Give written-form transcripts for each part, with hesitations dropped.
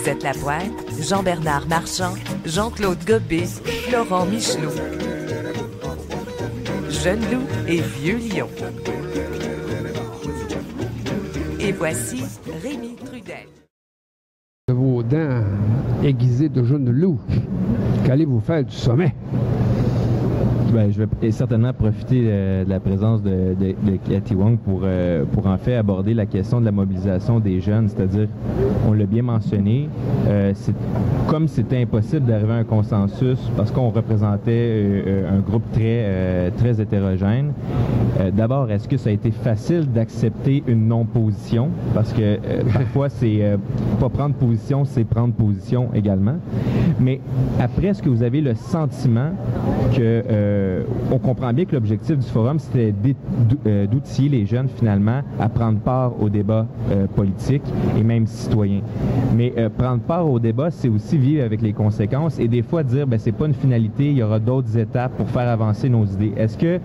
Lisette Lapointe, Jean-Bernard Marchand, Jean-Claude Gobé, Laurent Michelot. Jeune loup et vieux lion. Et voici Rémi Trudel. Vos dents aiguisées de jeune loup, qu'allez-vous faire du sommet? Ben, je vais certainement profiter de la présence de Cathy Wong pour en fait aborder la question de la mobilisation des jeunes, c'est-à-dire, on l'a bien mentionné, comme c'était impossible d'arriver à un consensus parce qu'on représentait un groupe très hétérogène. D'abord, est-ce que ça a été facile d'accepter une non-position? Parce que parfois, c'est pas prendre position, c'est prendre position également. Mais après, est-ce que vous avez le sentiment que on comprend bien que l'objectif du forum, c'était d'outiller les jeunes, finalement, à prendre part au débat politique et même citoyen. Mais prendre part au débat, c'est aussi vivre avec les conséquences et des fois dire, ben c'est pas une finalité, il y aura d'autres étapes pour faire avancer nos idées. Est-ce que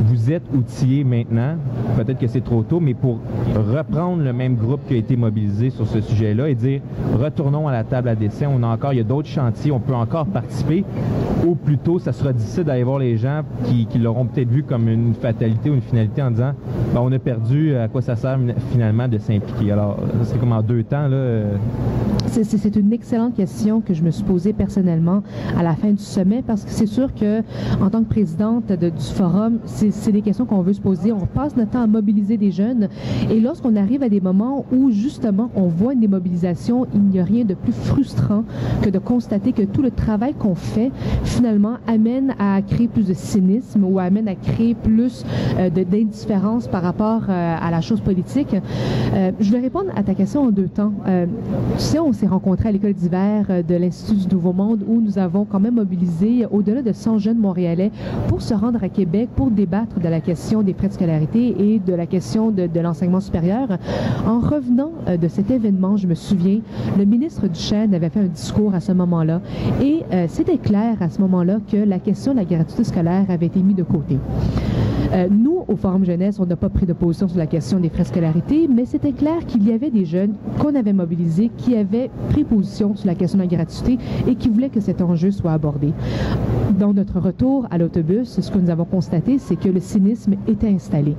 vous êtes outillés maintenant, peut-être que c'est trop tôt, mais pour reprendre le même groupe qui a été mobilisé sur ce sujet-là et dire, retournons à la table à dessin, il y a d'autres chantiers, on peut encore participer, ou plutôt, ça sera difficile d'aller voir les gens qui l'auront peut-être vu comme une fatalité ou une finalité en disant, ben, on a perdu, à quoi ça sert finalement de s'impliquer. Alors, c'est comme en 2 temps, là. C'est une excellente question que je me suis posée personnellement à la fin du sommet parce que c'est sûr que en tant que présidente du forum, c'est des questions qu'on veut se poser. On passe notre temps à mobiliser des jeunes et lorsqu'on arrive à des moments où justement on voit une démobilisation, il n'y a rien de plus frustrant que de constater que tout le travail qu'on fait finalement amène à créer plus de cynisme ou amène à créer plus d'indifférence par rapport à la chose politique. Je vais répondre à ta question en 2 temps. Tu sais, on s'est rencontrés à l'école d'hiver de l'Institut du Nouveau Monde où nous avons quand même mobilisé au-delà de 100 jeunes montréalais pour se rendre à Québec pour débattre de la question des frais de scolarité et de la question de l'enseignement supérieur. En revenant de cet événement, je me souviens, le ministre Duchesne avait fait un discours à ce moment-là et c'était clair à ce moment-là que la question de la gratuité scolaire avait été mise de côté. Nous, au Forum Jeunesse, on n'a pas pris de position sur la question des frais de scolarité, mais c'était clair qu'il y avait des jeunes qu'on avait mobilisés qui avaient pris position sur la question de la gratuité et qui voulaient que cet enjeu soit abordé. Dans notre retour à l'autobus, ce que nous avons constaté, c'est que le cynisme était installé.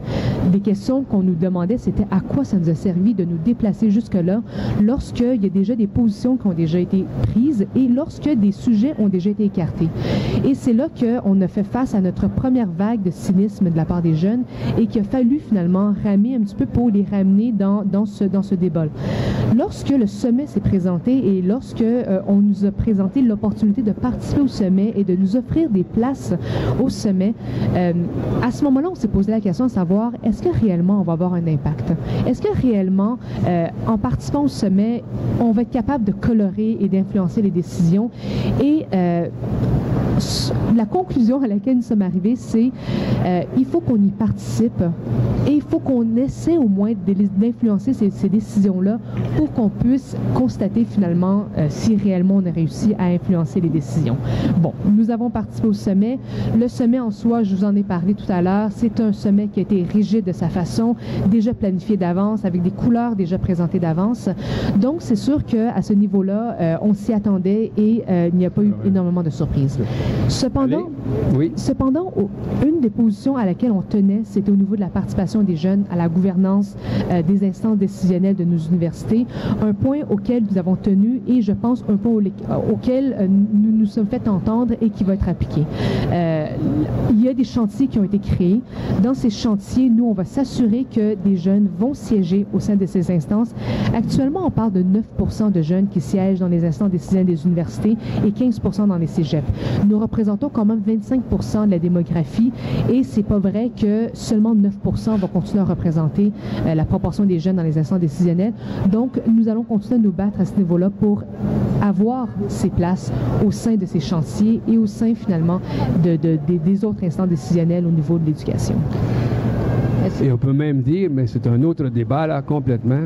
Des questions qu'on nous demandait, c'était à quoi ça nous a servi de nous déplacer jusque-là lorsqu'il y a déjà des positions qui ont déjà été prises et lorsque des sujets ont déjà été écartés. Et c'est là qu'on a fait face à notre première vague de cynisme de la part des jeunes et qu'il a fallu finalement ramer un petit peu pour les ramener dans ce débat. Lorsque le sommet s'est présenté et lorsque on nous a présenté l'opportunité de participer au sommet et de nous offrir des places au sommet, à ce moment-là, on s'est posé la question de savoir est-ce que réellement on va avoir un impact? Est-ce que réellement, en participant au sommet, on va être capable de colorer et d'influencer les décisions? Et la conclusion à laquelle nous sommes arrivés, c'est il faut qu'on y participe et il faut qu'on essaie au moins d'influencer ces décisions-là pour qu'on puisse constater finalement si réellement on a réussi à influencer les décisions. Bon, nous avons participé au sommet. Le sommet en soi, je vous en ai parlé tout à l'heure, c'est un sommet qui a été rigide de sa façon, déjà planifié d'avance, avec des couleurs déjà présentées d'avance. Donc, c'est sûr qu'à ce niveau-là, on s'y attendait et il n'y a pas eu énormément de surprises. Cependant, une des positions à laquelle on tenait, c'était au niveau de la participation des jeunes à la gouvernance des instances décisionnelles de nos universités, un point auquel nous avons tenu et je pense un point auquel nous nous sommes fait entendre et qui va être appliqué. Il y a des chantiers qui ont été créés. Dans ces chantiers, nous, on va s'assurer que des jeunes vont siéger au sein de ces instances. Actuellement, on parle de 9% de jeunes qui siègent dans les instances décisionnelles des universités et 15% dans les cégeps. Nous représentons quand même 25% de la démographie et c'est pas vrai que seulement 9% vont continuer à représenter la proportion des jeunes dans les instances décisionnelles. Donc, nous allons continuer à nous battre à ce niveau-là pour avoir ces places au sein de ces chantiers et au sein finalement des autres instances décisionnelles au niveau de l'éducation. Et on peut même dire, mais c'est un autre débat là complètement,